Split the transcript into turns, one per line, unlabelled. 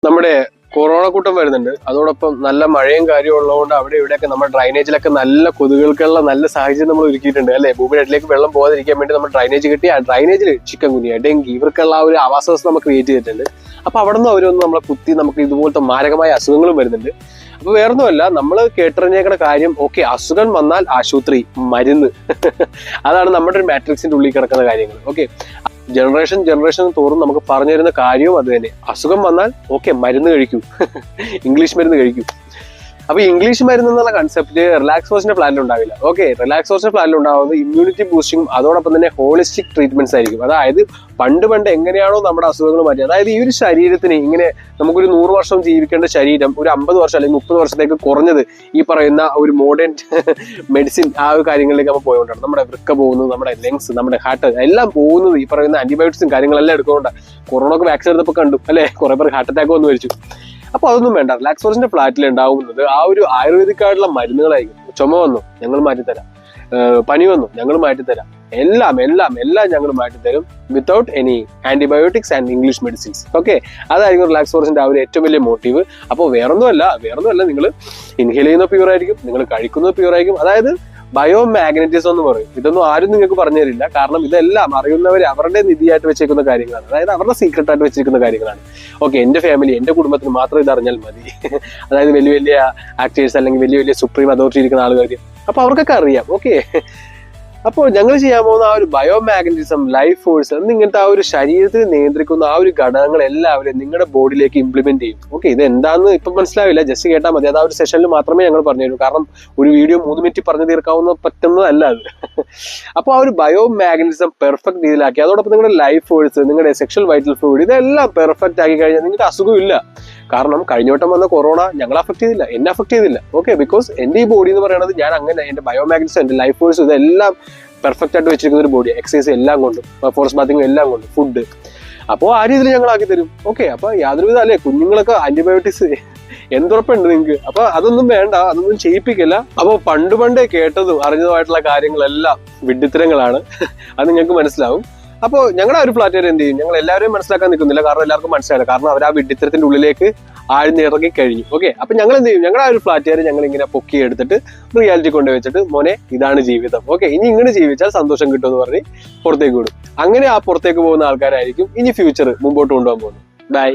നമ്മുടെ കൊറോണ കൂട്ടം വരുന്നുണ്ട്. അതോടൊപ്പം നല്ല മഴയും കാര്യവും ഉള്ളതുകൊണ്ട് അവിടെ ഇവിടെയൊക്കെ നമ്മുടെ ഡ്രൈനേജിലൊക്കെ നല്ല കൊതുകൾക്കുള്ള നല്ല സാഹചര്യം നമ്മൾ ഒരുക്കിയിട്ടുണ്ട് അല്ലെ. ഭൂമിയുടെ അടിയിലേക്ക് വെള്ളം പോകാതിരിക്കാൻ വേണ്ടി നമ്മൾ ഡ്രൈനേജ് കിട്ടി. ആ ഡ്രൈനേജിൽ ചിക്കൻ ഗുനിയ, ഡെങ്കി ഇവർക്കുള്ള ആ ഒരു ആവാസ വ്യവസ്ഥ നമ്മൾ ക്രിയേറ്റ് ചെയ്തിട്ടുണ്ട്. അപ്പൊ അവിടെ നിന്ന് അവരൊന്ന് നമ്മളെ കുത്തി നമുക്ക് ഇതുപോലത്തെ മാരകമായ അസുഖങ്ങളും വരുന്നുണ്ട്. അപ്പൊ വേറൊന്നുമല്ല, നമ്മൾ കേട്ടറിഞ്ഞേക്കുന്ന കാര്യം, ഓക്കെ അസുഖം വന്നാൽ ആശുപത്രി, മരുന്ന് അതാണ് നമ്മുടെ ഒരു മാട്രിക്സിന്റെ ഉള്ളിൽ കിടക്കുന്ന കാര്യങ്ങൾ. ഓക്കെ, ജനറേഷൻ തോറും നമുക്ക് പറഞ്ഞു തരുന്ന കാര്യവും അത് തന്നെ. അസുഖം വന്നാൽ ഓക്കെ മരുന്ന് കഴിക്കൂ, ഇംഗ്ലീഷ് മരുന്ന് കഴിക്കൂ. അപ്പൊ ഇംഗ്ലീഷ് മരുന്ന് എന്നുള്ള കൺസെപ്റ്റ് റിലാക്സേഷന്റെ പ്ലാനിൽ ഉണ്ടാവില്ല. ഓക്കെ, റിലാക്സേഷൻ പ്ലാനിൽ ഉണ്ടാവുന്നത് ഇമ്മ്യൂണിറ്റി ബൂസ്റ്റിംഗും അതോടൊപ്പം തന്നെ ഹോളിസ്റ്റിക് ട്രീറ്റ്മെന്റ്സ് ആയിരിക്കും. അതായത് പണ്ട് എങ്ങനെയാണോ നമ്മുടെ അസുഖങ്ങൾ മാറ്റി, അതായത് ഈ ഒരു ശരീരത്തിന് ഇങ്ങനെ നമുക്കൊരു 100 വർഷം ജീവിക്കേണ്ട ശരീരം ഒരു 50 വർഷം അല്ലെങ്കിൽ 30 വർഷത്തേക്ക് കുറഞ്ഞത് ഈ പറയുന്ന ഒരു മോഡേൺ മെഡിസിൻ ആ ഒരു കാര്യങ്ങളിലേക്ക് നമ്മൾ പോയോണ്ടാണ്. നമ്മുടെ വൃക്ക പോകുന്നത്, നമ്മുടെ ലങ്സ്, നമ്മുടെ ഹാർട്ട് എല്ലാം പോകുന്നത് ഈ പറയുന്ന ആന്റിബയോട്ടിക്സും കാര്യങ്ങളെല്ലാം എടുക്കുന്നതുകൊണ്ട്. കൊറോണക്ക് വാക്സിൻ എടുത്തപ്പോൾ കണ്ടു അല്ലെ, കുറെ പേർക്ക് ഹാർട്ട് അറ്റാക്ക് വന്നു മരിച്ചു. അപ്പൊ അതൊന്നും വേണ്ട. റിലാക്സേഷന്റെ ഫ്ലാറ്റിൽ ഉണ്ടാവുന്നത് ആ ഒരു ആയുർവേദിക് ആയിട്ടുള്ള മരുന്നുകളായിരിക്കും. ചുമ വന്നു ഞങ്ങൾ മാറ്റിത്തരാം, പനി വന്നു ഞങ്ങൾ മാറ്റിത്തരാം, എല്ലാം ഞങ്ങൾ മാറ്റിത്തരും without any antibiotics and English medicines. Okay, അതായിരിക്കും റിലാക്സേഷന്റെ ആ ഒരു ഏറ്റവും വലിയ മോട്ടീവ്. അപ്പോൾ വേറൊന്നുമല്ല, നിങ്ങൾ ഇൻഹേൽ ചെയ്യുന്ന പ്യൂർ ആയിരിക്കും, നിങ്ങൾ കഴിക്കുന്നത് പ്യൂർ ആയിരിക്കും. അതായത് ബയോമാഗ്നറ്റിസം എന്ന് പറയും. ഇതൊന്നും ആരും നിങ്ങൾക്ക് പറഞ്ഞു തരില്ല. കാരണം ഇതെല്ലാം അറിയുന്നവർ അവരുടെ നിധിയായിട്ട് വെച്ചേക്കുന്ന കാര്യങ്ങളാണ്, അതായത് അവരുടെ സീക്രട്ട് ആയിട്ട് വെച്ചിരിക്കുന്ന കാര്യങ്ങളാണ്. ഓക്കെ, എന്റെ ഫാമിലി, എന്റെ കുടുംബത്തിന് മാത്രം ഇത് അറിഞ്ഞാൽ മതി. അതായത് വലിയ ആക്ടേഴ്സ് അല്ലെങ്കിൽ വലിയ സുപ്രീം അതോറിറ്റി ഇരിക്കുന്ന ആളുകൾ, അപ്പൊ അവർക്കൊക്കെ അറിയാം. ഓക്കെ, അപ്പോൾ ഞങ്ങൾ ചെയ്യാൻ പോകുന്ന ആ ഒരു ബയോമാഗ്നറ്റിസം, ലൈഫ് ഫോഴ്സ് എന്നിങ്ങനത്തെ ആ ഒരു ശരീരത്തിൽ നിയന്ത്രിക്കുന്ന ആ ഒരു ഘടകങ്ങൾ എല്ലാവരും നിങ്ങളുടെ ബോഡിയിലേക്ക് ഇംപ്ലിമെന്റ് ചെയ്യും. ഓക്കെ, ഇത് എന്താണെന്ന് ഇപ്പം മനസ്സിലാവില്ല, ജസ്റ്റ് കേട്ടാൽ മതി. അത് ആ ഒരു സെഷനിൽ മാത്രമേ ഞങ്ങൾ പറഞ്ഞു തരൂ. കാരണം ഒരു വീഡിയോ 3 മിനിറ്റ് പറഞ്ഞു തീർക്കാവുന്ന പറ്റുന്നതല്ല അത്. അപ്പോൾ ആ ഒരു ബയോമാഗ്നറ്റിസം പെർഫെക്റ്റ് രീതിയിലാക്കി, അതോടൊപ്പം നിങ്ങളുടെ ലൈഫ് ഫോഴ്സ്, നിങ്ങളുടെ സെക്ഷൽ വൈറ്റൽ ഫ്ലൂയിഡ് ഇതെല്ലാം പെർഫെക്റ്റ് ആക്കി കഴിഞ്ഞാൽ നിങ്ങൾക്ക് അസുഖമില്ല. കാരണം കഴിഞ്ഞ വട്ടം വന്ന കൊറോണ ഞങ്ങളെ അഫക്ട് ചെയ്തില്ല, എന്നെ അഫക്ട് ചെയ്തില്ല. ഓക്കെ, ബിക്കോസ് എന്റെ ഈ ബോഡി എന്ന് പറയുന്നത് ഞാൻ അങ്ങനെ എന്റെ ബയോമാഗ്നറ്റിസം, എന്റെ ലൈഫ് ഫോഴ്സ് ഇതെല്ലാം പെർഫെക്റ്റ് ആയിട്ട് വെച്ചിരിക്കുന്ന ഒരു ബോഡി. എക്സസൈസ് എല്ലാം കൊണ്ടും, ഫോറസ്റ്റ് ബാത്തിങ് എല്ലാം കൊണ്ടും, ഫുഡ്, അപ്പോൾ ആ രീതിയിൽ ഞങ്ങൾ ആക്കി തരും. ഓക്കെ, അപ്പൊ യാതൊരുവിധ അല്ലെ കുഞ്ഞുങ്ങളൊക്കെ ആന്റിബയോട്ടിക്സ് എന്തുറപ്പുണ്ട് നിങ്ങൾക്ക്? അപ്പൊ അതൊന്നും വേണ്ട, അതൊന്നും ചെയ്യിപ്പിക്കില്ല. അപ്പൊ പണ്ടേ കേട്ടതും അറിഞ്ഞതുമായിട്ടുള്ള കാര്യങ്ങളെല്ലാം വിഡ്ഢിത്തരങ്ങളാണ്. അത് നിങ്ങൾക്ക് മനസ്സിലാവും. അപ്പോൾ ഞങ്ങളുടെ ഒരു ഫ്ലാറ്റുകാർ എന്ത് ചെയ്യും, ഞങ്ങൾ എല്ലാവരെയും മനസ്സിലാക്കാൻ നിൽക്കുന്നില്ല, കാരണം എല്ലാവർക്കും മനസ്സിലായില്ല. കാരണം അവർ ആ വിഡ്ഢിത്തരത്തിന്റെ ഉള്ളിലേക്ക് ആഴ്ന്നിറങ്ങി കഴിഞ്ഞു. ഓക്കെ, അപ്പൊ ഞങ്ങൾ എന്ത് ചെയ്യും, ഞങ്ങളുടെ ആ ഒരു ഫ്ലാറ്റുകാർ ഞങ്ങൾ ഇങ്ങനെ പൊക്കി എടുത്തിട്ട് റിയാലിറ്റി കൊണ്ടുവച്ചിട്ട്, മോനെ ഇതാണ് ജീവിതം, ഓക്കെ ഇനി ഇങ്ങനെ ജീവിച്ചാൽ സന്തോഷം കിട്ടും എന്ന് പറഞ്ഞ് പുറത്തേക്ക് വിടും. അങ്ങനെ ആ പുറത്തേക്ക് പോകുന്ന ആൾക്കാരായിരിക്കും ഇനി ഫ്യൂച്ചർ മുമ്പോട്ട് കൊണ്ടുപോകാൻ പോകുന്നത്. ബൈ.